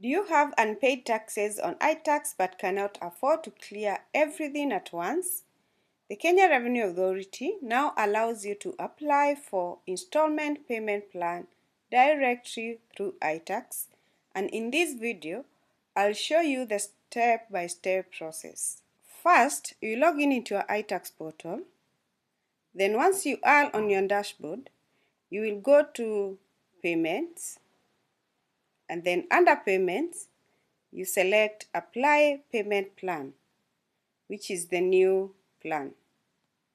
Do you have unpaid taxes on iTax but cannot afford to clear everything at once? The Kenya Revenue Authority now allows you to apply for installment payment plan directly through iTax, and in this video, I'll show you the step-by-step process. First, you log in into your iTax portal. Then once you are on your dashboard, you will go to Payments, and then under Payments, you select Apply Payment Plan, which is the new plan.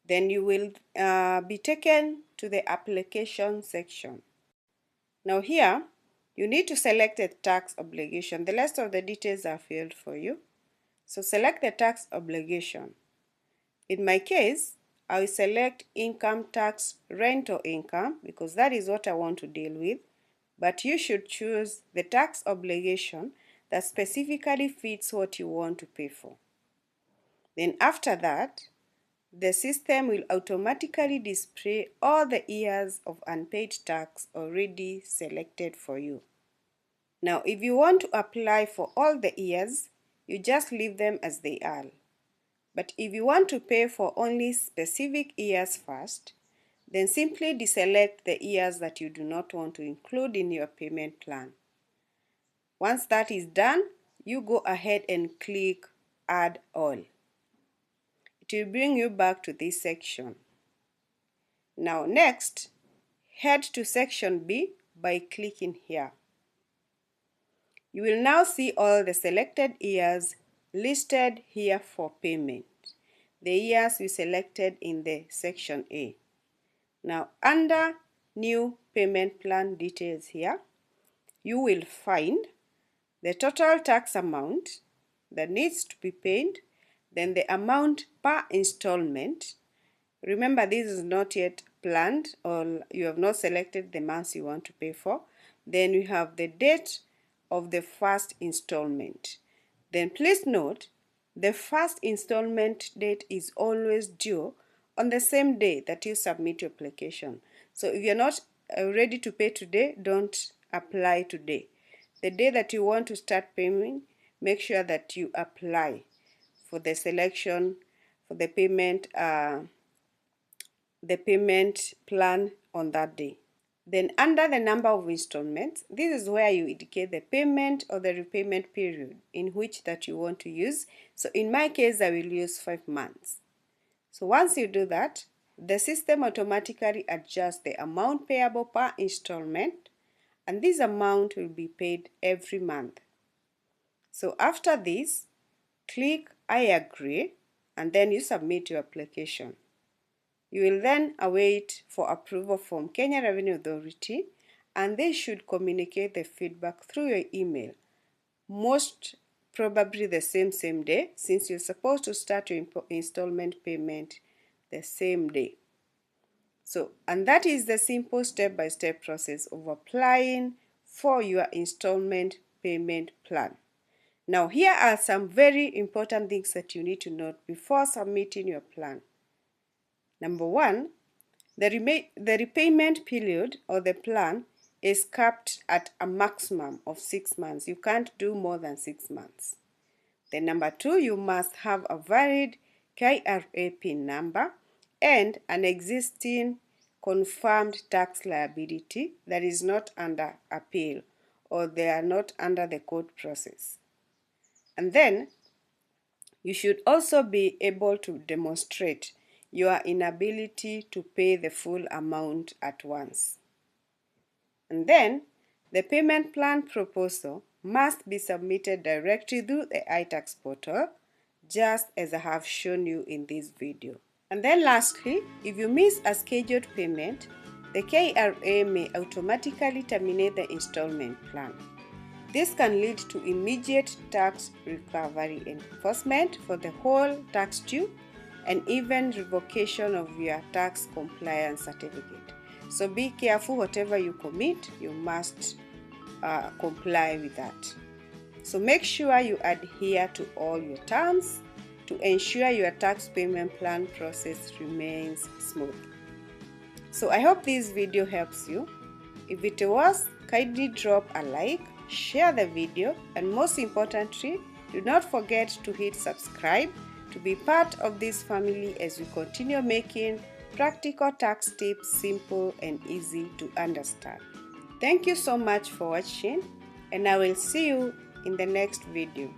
Then you will be taken to the application section. Now here, you need to select a tax obligation. The rest of the details are filled for you. So select the tax obligation. In my case, I will select income tax rental income because that is what I want to deal with. But you should choose the tax obligation that specifically fits what you want to pay for. Then after that, the system will automatically display all the years of unpaid tax already selected for you. Now, if you want to apply for all the years, you just leave them as they are. But if you want to pay for only specific years first, then simply deselect the years that you do not want to include in your payment plan. Once that is done, you go ahead and click Add All. It will bring you back to this section. Now next, head to section B by clicking here. You will now see all the selected years listed here for payment, the years we selected in the section A. Now under New Payment Plan Details here, you will find the total tax amount that needs to be paid, then the amount per installment. Remember, this is not yet planned, or you have not selected the months you want to pay for. Then you have the date of the first installment. Then please note, the first installment date is always due on the same day that you submit your application. So if you're not ready to pay today, don't apply today. The day that you want to start paying, make sure that you apply for the selection for the payment plan on that day. Then under the number of installments, this is where you indicate the payment or the repayment period in which that you want to use. So in my case, I will use 5 months. So once you do that, the system automatically adjusts the amount payable per installment, and this amount will be paid every month. So after this, click I agree, and then you submit your application. You will then await for approval from Kenya Revenue Authority, and they should communicate the feedback through your email, most probably the same day, since you're supposed to start your installment payment the same day. So, and that is the simple step-by-step process of applying for your installment payment plan. Now, here are some very important things that you need to note before submitting your plan. Number one, the repayment period or the plan is capped at a maximum of 6 months. You can't do more than 6 months. Then number two, you must have a valid KRA PIN number and an existing confirmed tax liability that is not under appeal or they are not under the court process. And then you should also be able to demonstrate your inability to pay the full amount at once. And then the payment plan proposal must be submitted directly through the iTax portal, just as I have shown you in this video. And then lastly, if you miss a scheduled payment, the KRA may automatically terminate the installment plan. This can lead to immediate tax recovery enforcement for the whole tax due and even revocation of your tax compliance certificate. So be careful, whatever you commit, you must comply with that. So make sure you adhere to all your terms to ensure your tax payment plan process remains smooth. So I hope this video helps you. If it was, kindly drop a like share the video, and most importantly, do not forget to hit subscribe to be part of this family as we continue making practical tax tips simple and easy to understand. Thank you so much for watching, and I will see you in the next video.